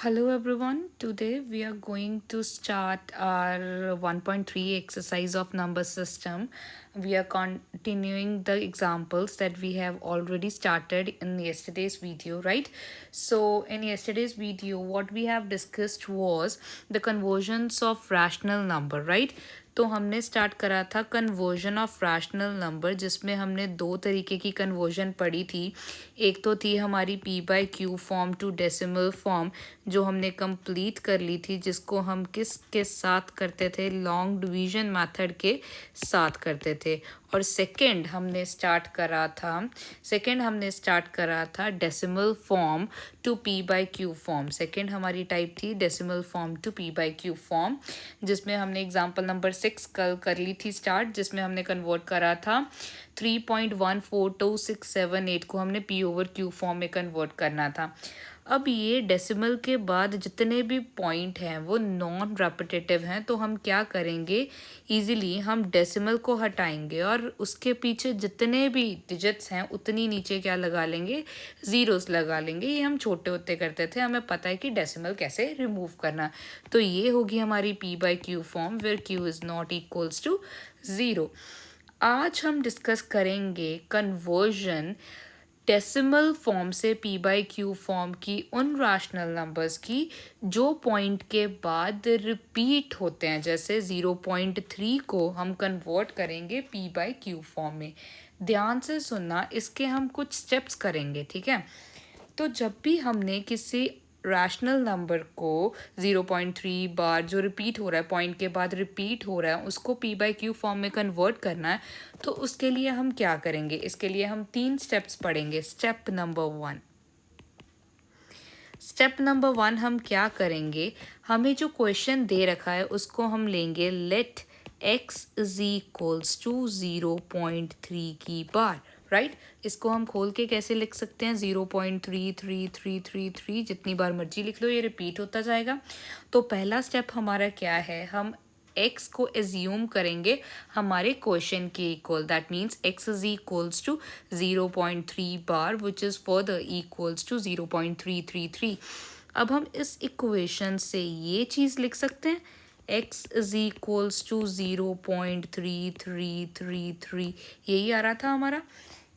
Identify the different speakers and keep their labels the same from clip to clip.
Speaker 1: Hello everyone. Today we are going to start our 1.3 exercise of number system. We are continuing the examples that we have already started in yesterday's video, right? So in yesterday's video what we have discussed was the conversions of rational number, right? तो हमने start करा था conversion of rational number, जिसमें हमने दो तरीके की conversion पढ़ी थी। एक तो थी हमारी P by Q form to decimal form, जो हमने कंप्लीट कर ली थी, जिसको हम किस के साथ करते थे, लॉन्ग डिवीजन मेथड के साथ करते थे। और सेकंड हमने स्टार्ट करा था decimal form to P by Q form. Second हमारी टाइप थी decimal form to P by Q form, जिसमें हमने एग्जांपल नंबर 6 कल कर ली थी स्टार्ट, जिसमें हमने कन्वर्ट करा था 3.142678 को हमने पी ओवर क्यू फॉर्म में कन्वर्ट करना था। अब ये डेसिमल के बाद जितने भी पॉइंट हैं वो नॉन रेपिटेटिव हैं, तो हम क्या करेंगे, इजीली हम डेसिमल को हटाएंगे और उसके पीछे जितने भी डिजिट्स हैं उतनी नीचे क्या लगा लेंगे, ज़ीरोस लगा लेंगे। ये हम छोटे होते करते थे, हमें पता है कि डेसिमल कैसे रिमूव करना। तो ये होगी हमारी P by Q form where q is not equals to zero. आज हम डिस्कस करेंगे कन्वर्जन डेसिमल फॉर्म से पी बाई क्यू फॉर्म की उन रैशनल नंबर्स की जो पॉइंट के बाद रिपीट होते हैं। जैसे 0.3 को हम कन्वर्ट करेंगे पी बाई क्यू फॉर्म में। ध्यान से सुनना, इसके हम कुछ स्टेप्स करेंगे, ठीक है। तो जब भी हमने किसी रैशनल नंबर को 0.3 बार जो रिपीट हो रहा है, पॉइंट के बाद रिपीट हो रहा है, उसको पी बाई क्यू फॉर्म में कन्वर्ट करना है, तो उसके लिए हम क्या करेंगे, इसके लिए हम 3 स्टेप्स पढ़ेंगे। स्टेप नंबर 1 हम क्या करेंगे, हमें जो क्वेश्चन दे रखा है उसको हम लेंगे let x is equals to 0.3 की बार, राइट। इसको हम खोल के कैसे लिख सकते हैं, 0.333333, जितनी बार मर्जी लिख लो, ये रिपीट होता जाएगा। तो पहला स्टेप हमारा क्या है, हम x को एज्यूम करेंगे हमारे क्वेश्चन के equal. That means x is equals to 0.3 bar which is further equals to 0.333। अब हम इस इक्वेशन से ये चीज़ लिख सकते हैं, x इज इक्वल्स टू 0.3333, यही आ रहा था हमारा।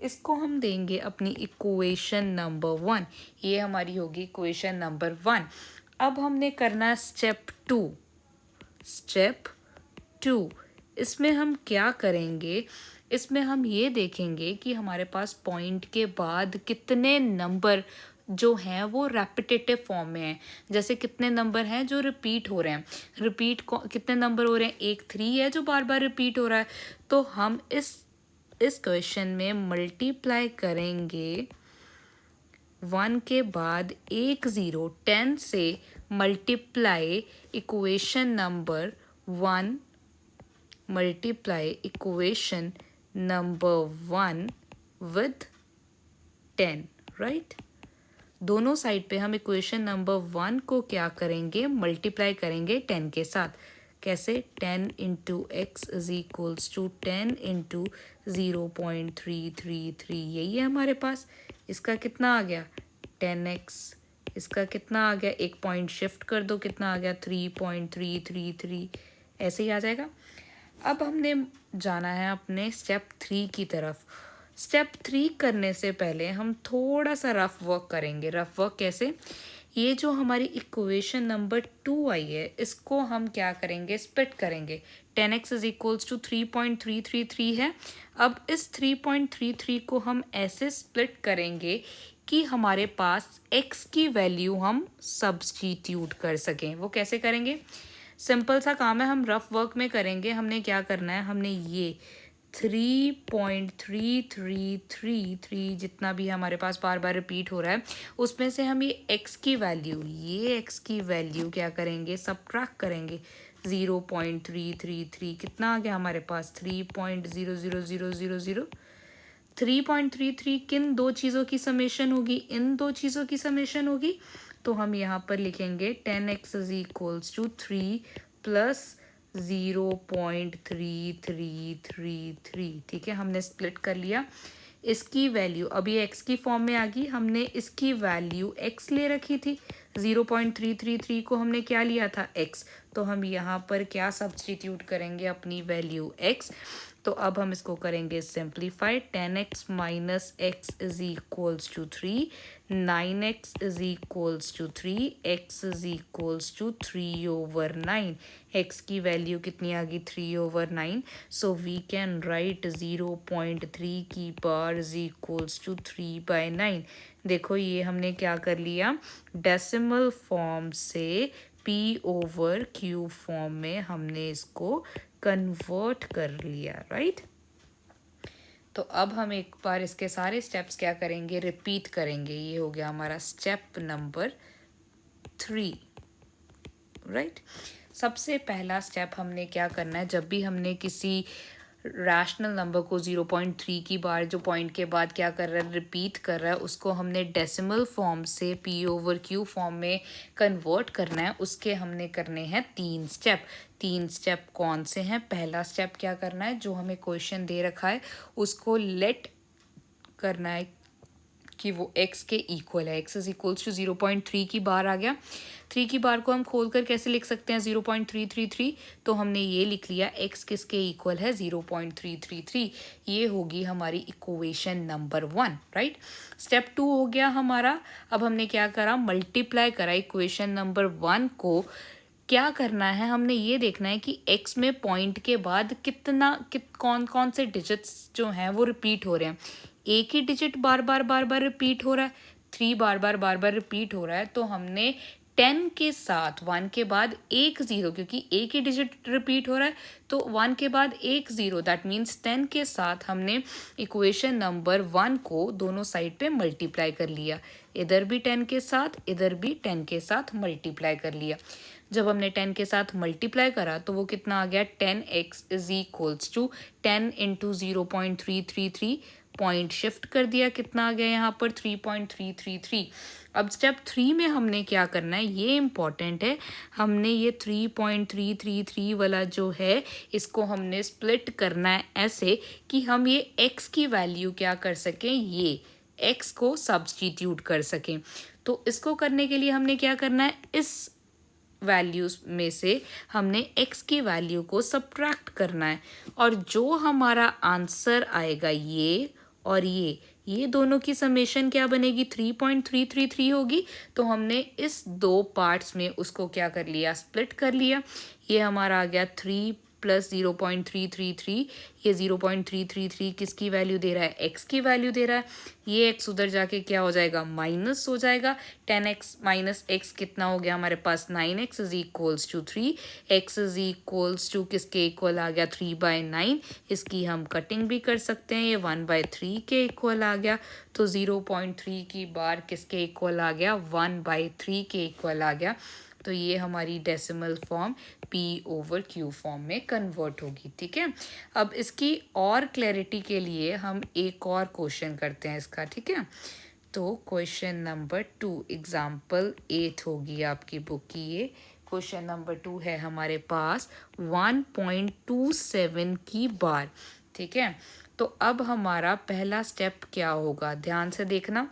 Speaker 1: इसको हम देंगे अपनी इक्वेशन नंबर 1, ये हमारी होगी इक्वेशन नंबर 1। अब हमने करना स्टेप 2। इसमें हम क्या करेंगे, इसमें हम ये देखेंगे कि हमारे पास पॉइंट के बाद कितने नंबर जो हैं वो रेपिटेटिव फॉर्म में हैं। जैसे कितने नंबर हैं जो रिपीट हो रहे हैं, कितने नंबर हो रहे हैं, एक 3 है जो बार बार रिपीट हो रहा है। तो हम इस क्वेश्चन में मल्टीप्लाई करेंगे 1 के बाद एक 0, 10 से multiply equation number 1 with 10, right. दोनों साइड पे हम इक्वेशन नंबर 1 को क्या करेंगे, मल्टीप्लाई करेंगे 10 के साथ। कैसे, 10 into x is equals to 10 into 0.333, यही है हमारे पास। इसका कितना आ गया, 10x। इसका कितना आ गया, एक पॉइंट शिफ्ट कर दो, कितना आ गया, 3.333, ऐसे ही आ जाएगा। अब हमने जाना है अपने स्टेप 3 की तरफ। स्टेप 3 करने से पहले हम थोड़ा सा रफ वर्क करेंगे। रफ वर्क कैसे, ये जो हमारी इक्वेशन नंबर 2 आई है, इसको हम क्या करेंगे, स्प्लिट करेंगे। 10x इज इक्वल्स टू 3.333 है। अब इस 3.33 को हम ऐसे स्प्लिट करेंगे कि हमारे पास x की वैल्यू हम सब्स्टिट्यूट कर सकें। वो कैसे करेंगे, सिंपल सा काम है, हम रफ वर्क में करेंगे। हमने क्या करना है, हमने ये 3.3333 जितना भी हमारे पास बार बार रिपीट हो रहा है, उसमें से हम ये x की वैल्यू क्या करेंगे, सबट्रैक्ट करेंगे। 0.333 कितना आ गया हमारे पास, 3.00000। 3.33 किन दो चीज़ों की समेशन होगी, इन दो चीज़ों की समेशन होगी। तो हम यहाँ पर लिखेंगे 10x is equals to 3 plus 0.3333, ठीक है। हमने स्प्लिट कर लिया। इसकी वैल्यू अब ये x की फॉर्म में आ गई, हमने इसकी वैल्यू x ले रखी थी 0.333 को हमने क्या लिया था, x, तो हम यहाँ पर क्या सब्स्टिट्यूट करेंगे, अपनी वैल्यू x। तो अब हम इसको करेंगे simplify, 10x minus x is equals to 3, 9x is equals to 3, x is equals to 3/9। x की वैल्यू कितनी आ गई, 3/9। सो वी कैन राइट 0.3 की पावर इज इक्वल्स टू 3/9। देखो ये हमने क्या कर लिया, डेसिमल फॉर्म से p/q फॉर्म में हमने इसको कन्वर्ट कर लिया, राइट। तो अब हम एक बार इसके सारे स्टेप्स क्या करेंगे, रिपीट करेंगे। ये हो गया हमारा स्टेप नंबर 3, राइट। सबसे पहला स्टेप हमने क्या करना है, जब भी हमने किसी रैशनल नंबर को 0.3 की बार जो पॉइंट के बाद क्या कर रहा है, रिपीट कर रहा है, उसको हमने डेसिमल फॉर्म से p/q फॉर्म में कन्वर्ट करना है। उसके हमने करने हैं 3 स्टेप। 3 स्टेप कौन से हैं, पहला स्टेप क्या करना है, जो हमें क्वेश्चन दे रखा है उसको लेट करना है कि वो x के इक्वल है। x इज इक्वल्स टू 0.3 की बार आ गया। 3 की बार को हम खोलकर कैसे लिख सकते हैं, 0.333। तो हमने ये लिख लिया, x किसके इक्वल है, 0.333। ये होगी हमारी इक्वेशन नंबर 1, राइट। स्टेप 2 हो गया हमारा। अब हमने क्या करा, मल्टीप्लाई करा इक्वेशन नंबर 1 को। क्या करना है, हमने ये देखना है कि x में पॉइंट के बाद कौन कौन से डिजिट्स जो हैं वो रिपीट हो रहे हैं। एक ही डिजिट बार बार रिपीट हो रहा है, 3 बार बार रिपीट हो रहा है। तो हमने 10 के साथ 1 के बाद एक 0, क्योंकि एक ही डिजिट रिपीट हो रहा है तो 1 के बाद एक 0, दैट मीन्स 10 के साथ हमने इक्वेशन नंबर 1 को दोनों साइड पे मल्टीप्लाई कर लिया। इधर भी 10 के साथ, इधर भी 10 के साथ मल्टीप्लाई कर लिया। जब हमने 10 के साथ मल्टीप्लाई करा तो वो कितना आ गया, 10x is equals to 10 into 0.333, point shift कर दिया, कितना आ गया यहाँ पर 3.333। अब स्टेप 3 में हमने क्या करना है, ये इम्पॉर्टेंट है। हमने ये 3.333 वाला जो है इसको हमने स्प्लिट करना है ऐसे कि हम ये x की वैल्यू क्या कर सकें, ये x को सब्स्टिट्यूट कर सकें। तो इसको करने के लिए हमने क्या करना है, इस वैल्यूज में से हमने x की वैल्यू को सब्ट्रैक्ट करना है, और जो हमारा आंसर आएगा ये और ये दोनों की समेशन क्या बनेगी, 3.333 होगी। तो हमने इस 2 पार्ट्स में उसको क्या कर लिया, स्प्लिट कर लिया। ये हमारा आ गया 3 प्लस 0.333। ये 0.333 किसकी वैल्यू दे रहा है, x की वैल्यू दे रहा है। ये x उधर जाके क्या हो जाएगा, माइनस हो जाएगा। 10x माइनस x कितना हो गया हमारे पास, 9x is equals to 3। x is equals to किसके इक्वल आ गया, 3/9। इसकी हम कटिंग भी कर सकते हैं, ये 1/3 के इक्वल आ गया। तो 0.3 की बार किसके इक्वल आ गया, 1/3 के इक्वल आ गया। तो ये हमारी डेसिमल फॉर्म p/q फॉर्म में कन्वर्ट होगी, ठीक है। अब इसकी और क्लैरिटी के लिए हम एक और क्वेश्चन करते हैं इसका, ठीक है। तो क्वेश्चन नंबर 2 एग्जाम्पल 8 होगी आपकी बुक की। ये क्वेश्चन नंबर 2 है हमारे पास 1.27 की बार, ठीक है। तो अब हमारा पहला स्टेप क्या होगा, ध्यान से देखना।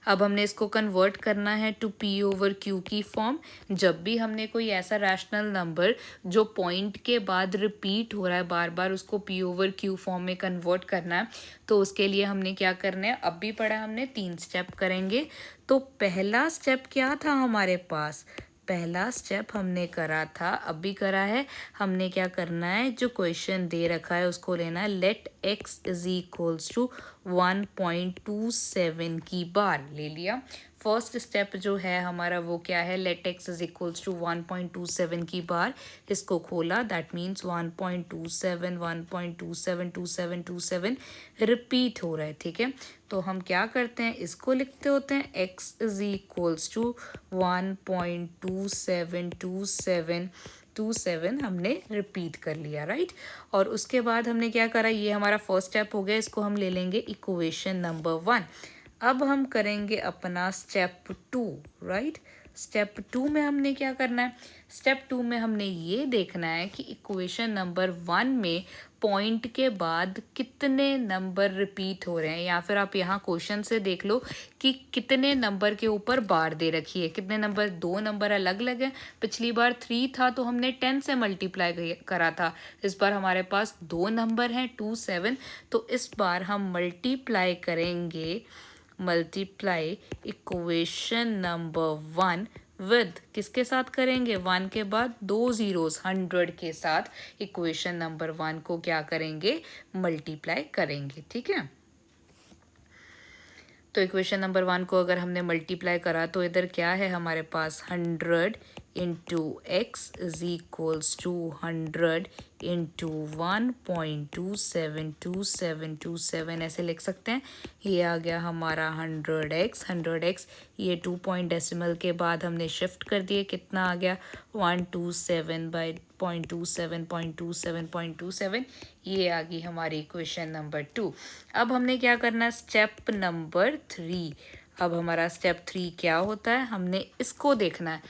Speaker 1: अब हमने इसको कन्वर्ट करना है टू p/q की फॉर्म। जब भी हमने कोई ऐसा रैशनल नंबर जो पॉइंट के बाद रिपीट हो रहा है बार बार, उसको p/q फॉर्म में कन्वर्ट करना है, तो उसके लिए हमने क्या करना है, अब भी पढ़ा हमने 3 स्टेप करेंगे। तो पहला स्टेप क्या था हमारे पास, पहला स्टेप हमने करा था, अब भी करा है। हमने क्या करना है, जो क्वेश्चन दे रखा है उसको लेना है, let x is equals to 1.27 की बार ले लिया। फर्स्ट स्टेप जो है हमारा वो क्या है, let x is equals to 1.27 की बार। इसको खोला, दैट मीन्स 1.27 1.27 27 27 रिपीट हो रहा है, ठीक है। तो हम क्या करते हैं, इसको लिखते होते हैं x इज इक्वल्स टू 1.2727 हमने रिपीट कर लिया, राइट। और उसके बाद हमने क्या करा, ये हमारा फर्स्ट स्टेप हो गया, इसको हम ले लेंगे इक्वेशन नंबर 1। अब हम करेंगे अपना स्टेप 2, राइट। स्टेप 2 में हमने क्या करना है? स्टेप 2 में हमने ये देखना है कि इक्वेशन नंबर 1 में पॉइंट के बाद कितने नंबर रिपीट हो रहे हैं, या फिर आप यहाँ क्वेश्चन से देख लो कि कितने नंबर के ऊपर बार दे रखी है। कितने नंबर? 2 नंबर अलग अलग हैं। पिछली बार 3 था तो हमने 10 से मल्टीप्लाई करा था। इस बार हमारे पास 2 नंबर हैं, 2 7। तो इस बार हम मल्टीप्लाई करेंगे, मल्टीप्लाई इक्वेशन नंबर 1 विद, किसके साथ करेंगे? 1 के बाद 2 जीरोस 100 के साथ इक्वेशन नंबर 1 को क्या करेंगे? मल्टीप्लाई करेंगे, ठीक है। तो इक्वेशन नंबर 1 को अगर हमने मल्टीप्लाई करा तो इधर क्या है हमारे पास? 100 into x is equals to 100 into 1.272727 ऐसे लिख सकते हैं। ये आ गया हमारा 100x, ये 2 पॉइंट डेसिमल के बाद हमने शिफ्ट कर दिए, कितना आ गया? 127 बाई 0.27 ये आ गई हमारी इक्वेशन नंबर 2। अब हमने क्या करना है? Step number 3। अब हमारा स्टेप 3 क्या होता है? हमने इसको देखना है,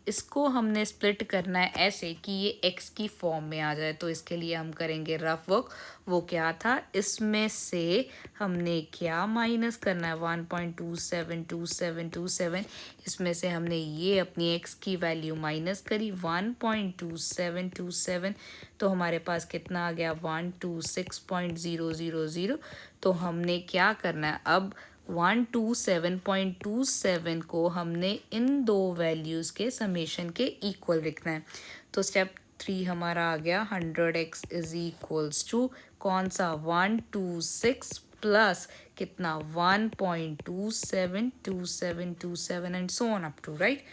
Speaker 1: इसको हमने स्प्लिट करना है ऐसे कि ये x की फॉर्म में आ जाए। तो इसके लिए हम करेंगे रफ वर्क। वो क्या था? इसमें से हमने क्या माइनस करना है? 1.272727। इसमें से हमने ये अपनी x की वैल्यू माइनस करी 1.2727। तो हमारे पास कितना आ गया? 126.000। तो हमने क्या करना है अब? 127.27 को हमने इन दो वैल्यूज़ के समेशन के इक्वल लिखना है। तो स्टेप 3 हमारा आ गया 100x इज इक्वल्स टू कौन सा? 126 प्लस कितना? 1.272727 and so on up to, right.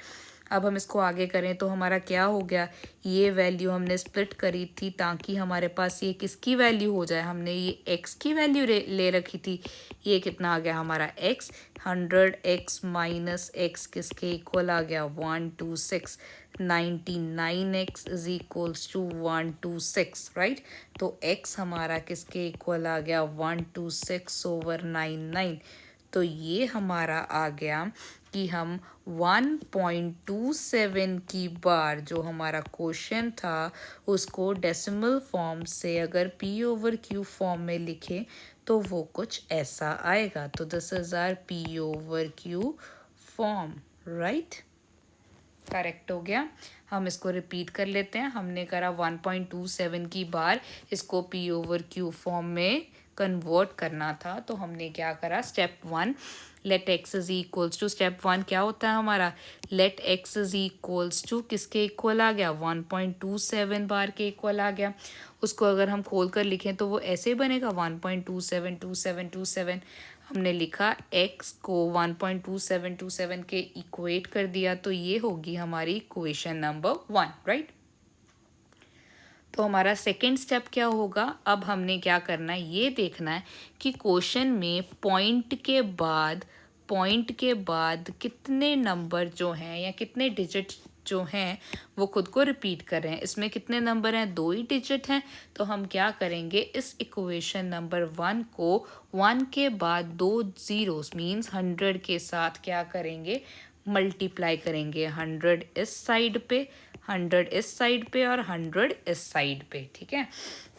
Speaker 1: अब हम इसको आगे करें तो हमारा क्या हो गया? ये वैल्यू हमने स्प्लिट करी थी ताकि हमारे पास ये किसकी वैल्यू हो जाए? हमने ये x की वैल्यू ले रखी थी। ये कितना आ गया हमारा? x। 100x माइनस x किसके इक्वल आ गया? 126। 99x is equals to 126, right. तो x हमारा किसके इक्वल आ गया? 126/99। तो ये हमारा आ गया कि हम 1.27 की बार जो हमारा क्वेश्चन था उसको डेसिमल फॉर्म से अगर p/q फॉर्म में लिखें तो वो कुछ ऐसा आएगा। तो this is our p/q form, right. Correct हो गया। हम इसको रिपीट कर लेते हैं। हमने करा 1.27 की बार इसको p/q फॉर्म में कन्वर्ट करना था। तो हमने क्या करा? Step 1 let x is equals to, step 1 क्या होता है हमारा? Let x is equals to किसके इक्वल आ गया? 1.27 बार के इक्वल आ गया। उसको अगर हम खोल कर लिखें तो वो ऐसे बनेगा 1.272727। हमने लिखा x को 1.2727 के इक्वेट कर दिया तो ये होगी हमारी इक्वेशन नंबर 1, राइट। तो हमारा सेकेंड स्टेप क्या होगा? अब हमने क्या करना है? ये देखना है कि क्वेश्चन में पॉइंट के बाद कितने नंबर जो हैं या कितने डिजिट जो हैं वो खुद को रिपीट कर रहे हैं। इसमें कितने नंबर हैं? 2 ही डिजिट हैं। तो हम क्या करेंगे? इस इक्वेशन नंबर 1 को 1 के बाद 2 जीरोस मीन्स 100 के साथ क्या करेंगे? मल्टीप्लाई करेंगे। 100 इस साइड पे, 100 इस साइड पे और 100 इस साइड पे, ठीक है।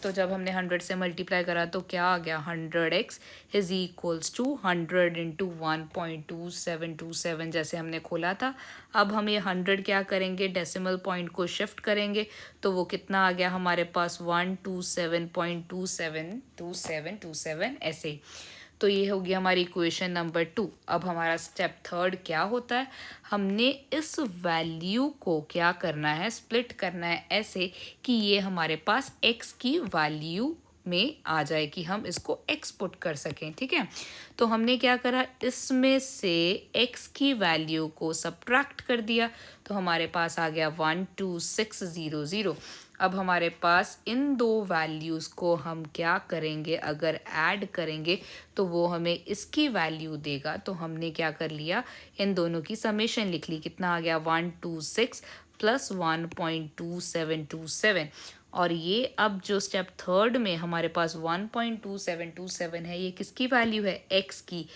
Speaker 1: तो जब हमने 100 से मल्टीप्लाई करा तो क्या आ गया? 100x is equals to 100 into 1.2727 जैसे हमने खोला था। अब हम ये 100 क्या करेंगे? डेसिमल पॉइंट को शिफ्ट करेंगे तो वो कितना आ गया हमारे पास? 127.2727 ऐसे। तो ये होगी हमारी इक्वेशन नंबर 2। अब हमारा स्टेप 3 क्या होता है? हमने इस वैल्यू को क्या करना है? स्प्लिट करना है ऐसे कि ये हमारे पास x की वैल्यू में आ जाए कि हम इसको एक्सपोर्ट कर सकें, ठीक है। तो हमने क्या करा? इसमें से x की वैल्यू को सब्ट्रैक्ट कर दिया तो हमारे पास आ गया 12600। अब हमारे पास इन दो वैल्यूज़ को हम क्या करेंगे? अगर ऐड करेंगे तो वो हमें इसकी वैल्यू देगा। तो हमने क्या कर लिया? इन दोनों की समेशन लिख ली। कितना आ गया? 126 प्लस 1.2727। और ये अब जो स्टेप 3 में हमारे पास 1.2727 है, ये किसकी वैल्यू है? x की।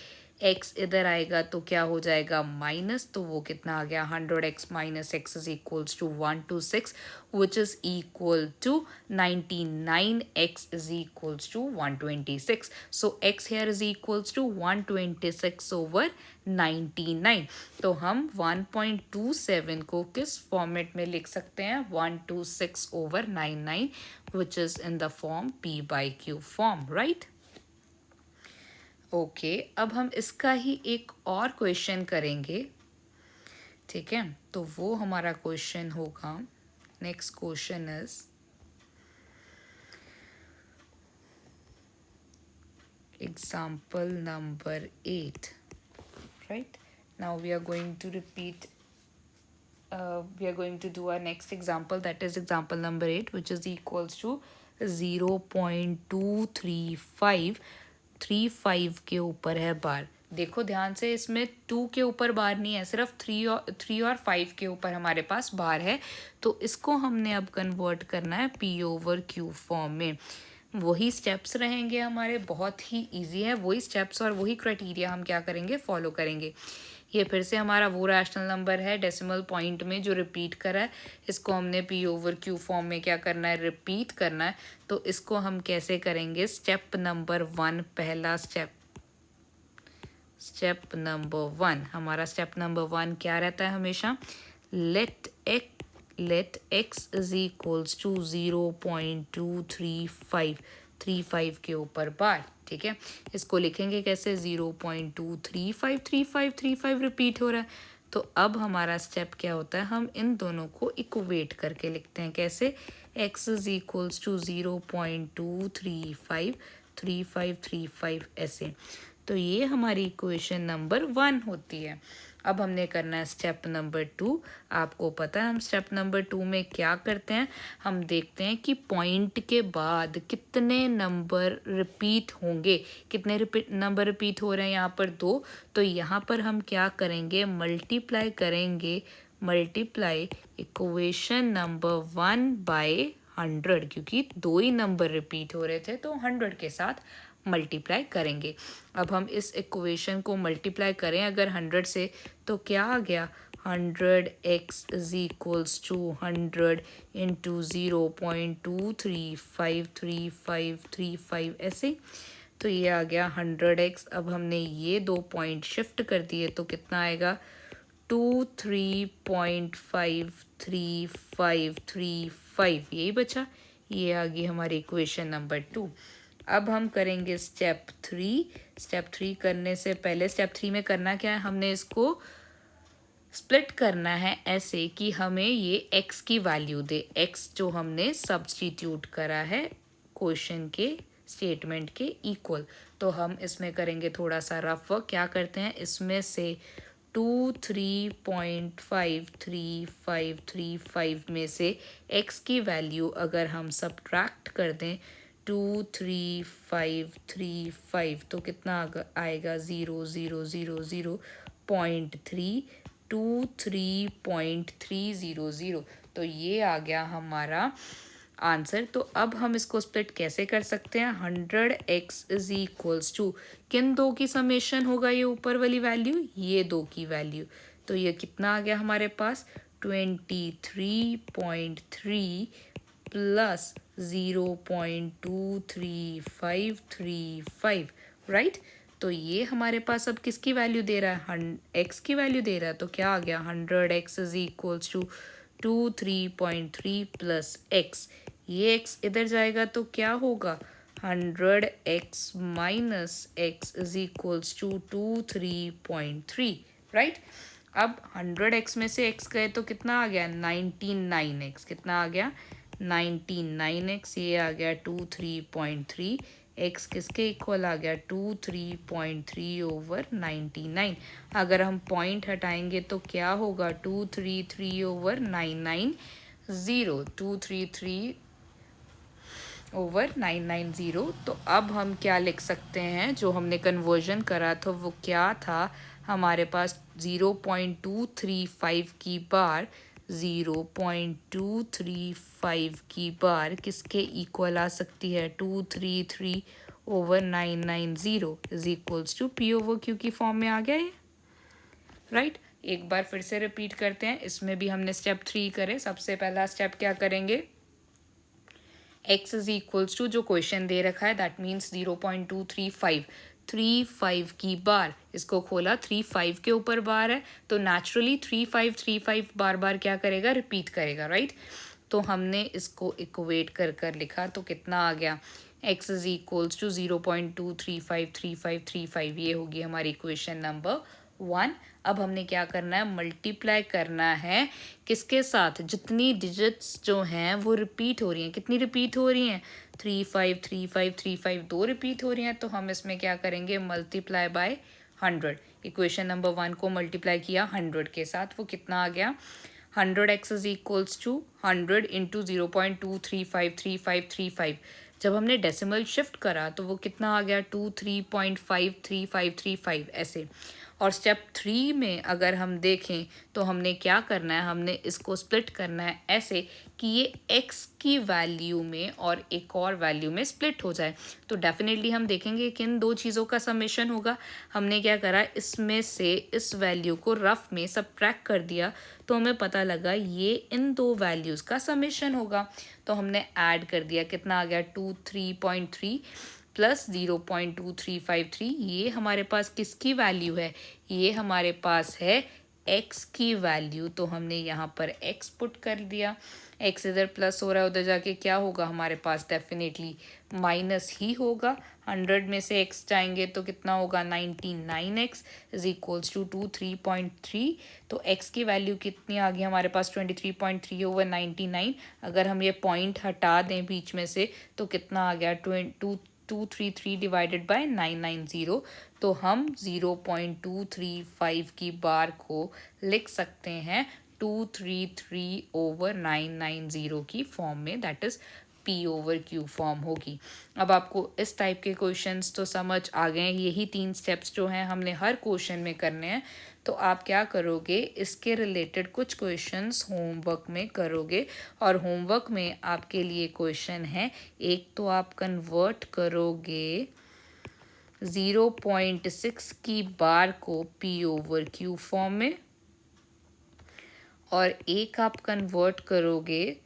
Speaker 1: x इधर आएगा तो क्या हो जाएगा माइनस, तो वो कितना आ गया 100x minus x is equals to 126 which is equal to 99, x is equals to 126. So x here is equals to 126 over 99. तो हम 1.27 को किस फॉर्मेट में लिख सकते हैं 126 over 99 which is in the form p by q form, right? Okay अब हम इसका ही एक और क्वेश्चन करेंगे, ठीक है। तो वो हमारा क्वेश्चन होगा, next question is example number 8, right? Now we are going to repeat, we are going to do our next example, that is example number 8, which is equals to 0.235 के ऊपर है बार। देखो ध्यान से, इसमें 2 के ऊपर बार नहीं है, सिर्फ 3 और 5 के ऊपर हमारे पास बार है। तो इसको हमने अब कन्वर्ट करना है P ओवर Q फॉर्म में। वही स्टेप्स रहेंगे हमारे, बहुत ही इजी है, वही स्टेप्स और वही क्राइटेरिया हम क्या करेंगे फॉलो करेंगे। ये फिर से हमारा वो रैशनल नंबर है डेसिमल पॉइंट में जो रिपीट करा है, इसको हमने P ओवर Q फॉर्म में क्या करना है रिपीट करना है। तो इसको हम कैसे करेंगे, स्टेप नंबर 1, पहला स्टेप नंबर 1, हमारा स्टेप नंबर 1 क्या रहता है हमेशा, let x is equals to 0.235 के ऊपर बार, ठीक है। इसको लिखेंगे कैसे, 0.235 रिपीट हो रहा है। तो अब हमारा स्टेप क्या होता है, हम इन दोनों को इक्वेट करके लिखते हैं कैसे, x इज इक्वल्स टू 0.235 ऐसे। तो ये हमारी इक्वेशन नंबर 1 होती है। अब हमने करना है स्टेप नंबर 2। आपको पता है हम स्टेप नंबर 2 में क्या करते हैं, हम देखते हैं कि पॉइंट के बाद कितने नंबर रिपीट होंगे, कितने नंबर रिपीट हो रहे हैं यहाँ पर 2। तो यहाँ पर हम क्या करेंगे, मल्टीप्लाई करेंगे, मल्टीप्लाई इक्वेशन नंबर 1 बाय 100, क्योंकि 2 ही नंबर रिपीट हो रहे थे तो 100 के साथ मल्टीप्लाई करेंगे। अब हम इस इक्वेशन को मल्टीप्लाई करें अगर 100 से, तो क्या आ गया, 100x is equals to 100 into 0.23535 ऐसे। तो ये आ गया 100x। अब हमने ये 2 पॉइंट शिफ्ट कर दिए तो कितना आएगा, 23.53535, यही बचा। ये आ गई हमारी इक्वेशन नंबर 2। अब हम करेंगे स्टेप 3। स्टेप 3 करने से पहले, स्टेप 3 में करना क्या है, हमने इसको स्प्लिट करना है ऐसे कि हमें ये x की वैल्यू दे, x जो हमने सब्स्टिट्यूट करा है क्वेश्चन के स्टेटमेंट के इक्वल। तो हम इसमें करेंगे थोड़ा सा रफ वर्क। क्या करते हैं, इसमें से 23.53535 में से x की वैल्यू अगर हम सब्ट्रैक्ट कर दें 23535, तो कितना आएगा, 0.323.300। तो ये आ गया हमारा आंसर। तो अब हम इसको स्प्लिट कैसे कर सकते हैं, 100x इज इक्वल्स टू किन दो की समेशन होगा, ये ऊपर वाली वैल्यू, ये 2 की वैल्यू। तो ये कितना आ गया हमारे पास, 23.3 प्लस 0.23535, राइट। तो ये हमारे पास अब किसकी वैल्यू दे रहा है, x की वैल्यू दे रहा है। तो क्या आ गया, 100x is equals to 23.3 plus x, ये x इधर जाएगा तो क्या होगा, 100x minus x is equals to 23.3, right. अब 100x में से x गए तो कितना आ गया, 99x, कितना आ गया 99x, ये आ गया 23.3, x किसके इक्वल आ गया, 23.3 ओवर 99। अगर हम पॉइंट हटाएंगे तो क्या होगा, 233 ओवर 990, 233 ओवर 990। तो अब हम क्या लिख सकते हैं, जो हमने कन्वर्जन करा था वो क्या था, हमारे पास 0.235 की बार 0.235 की बार किसके इक्वल आ सकती है, 233 over 990 is equals to p over q की फॉर्म में आ गया ये, राइट। एक बार फिर से रिपीट करते हैं, इसमें भी हमने स्टेप 3 करे। सबसे पहला स्टेप क्या करेंगे, x इज इक्वल्स टू जो क्वेश्चन दे रखा है दैट मीन्स 0.235, 35 की बार, इसको खोला 35 के ऊपर बार है तो नेचुरली 3535 बार बार क्या करेगा, रिपीट करेगा, राइट। तो हमने इसको इक्वेट कर कर लिखा तो कितना आ गया, x इज इक्वल्स टू 0.2353535, ये होगी हमारी इक्वेशन नंबर 1। अब हमने क्या करना है, मल्टीप्लाई करना है किसके साथ, जितनी डिजिट्स जो हैं वो रिपीट हो रही हैं, कितनी रिपीट हो रही हैं, 353535, दो रिपीट हो रही हैं, तो हम इसमें क्या करेंगे, मल्टीप्लाई बाय 100। इक्वेशन नंबर 1 को मल्टीप्लाई किया 100 के साथ, वो कितना आ गया, 100x is equals to 100 into 0.2353535। जब हमने डेसिमल शिफ्ट करा तो वो कितना आ गया, 23.53535 ऐसे। और स्टेप 3 में अगर हम देखें तो हमने क्या करना है, हमने इसको स्प्लिट करना है ऐसे कि ये x की वैल्यू में और एक और वैल्यू में स्प्लिट हो जाए। तो डेफिनेटली हम देखेंगे कि इन दो चीज़ों का समेशन होगा। हमने क्या करा, इसमें से इस वैल्यू को रफ में सबट्रैक्ट कर दिया तो हमें पता लगा ये इन दो वैल्यूज़ का समेशन होगा। तो हमने ऐड कर दिया, कितना आ गया, 23.3 प्लस 0.2353, ये हमारे पास किसकी वैल्यू है, ये हमारे पास है x की वैल्यू। तो हमने यहाँ पर x पुट कर दिया, x इधर प्लस हो रहा है, उधर जाके क्या होगा हमारे पास, डेफिनेटली माइनस ही होगा। 100 में से x जाएंगे तो कितना होगा, 99x इज इक्वल्स टू 23.3। तो x की वैल्यू कितनी आ गई हमारे पास, 23.3 ओवर 99। अगर हम ये पॉइंट हटा दें बीच में से तो कितना आ गया, 233 डिवाइडेड बाय 990। तो हम 0.235 की बार को लिख सकते हैं 233 ओवर 990 की फॉर्म में, that is P over Q form होगी। अब आपको इस टाइप के क्वेश्चंस तो समझ आ गए, यही 3 स्टेप्स जो हैं हमने हर क्वेश्चन में करने हैं। तो आप क्या करोगे, इसके रिलेटेड कुछ क्वेश्चंस होमवर्क में करोगे, और होमवर्क में आपके लिए क्वेश्चन है, एक तो आप कन्वर्ट करोगे 0.6 की बार को P ओवर Q फॉर्म में, और एक आप कन्वर्ट करोगे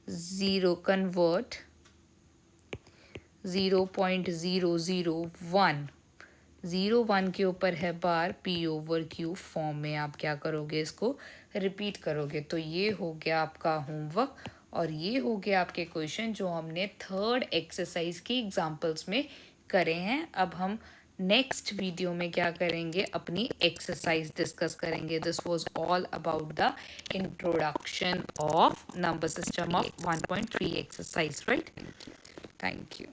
Speaker 1: 0.001 के ऊपर है बार P ओवर Q फॉर्म में, आप क्या करोगे, इसको रिपीट करोगे। तो ये हो गया आपका होमवर्क, और ये हो गया आपके क्वेश्चन जो हमने थर्ड एक्सरसाइज की एग्जांपल्स में करे हैं। अब हम नेक्स्ट वीडियो में क्या करेंगे, अपनी एक्सरसाइज डिस्कस करेंगे। This was all about the introduction of number system of 1.3 exercise, right. Thank you.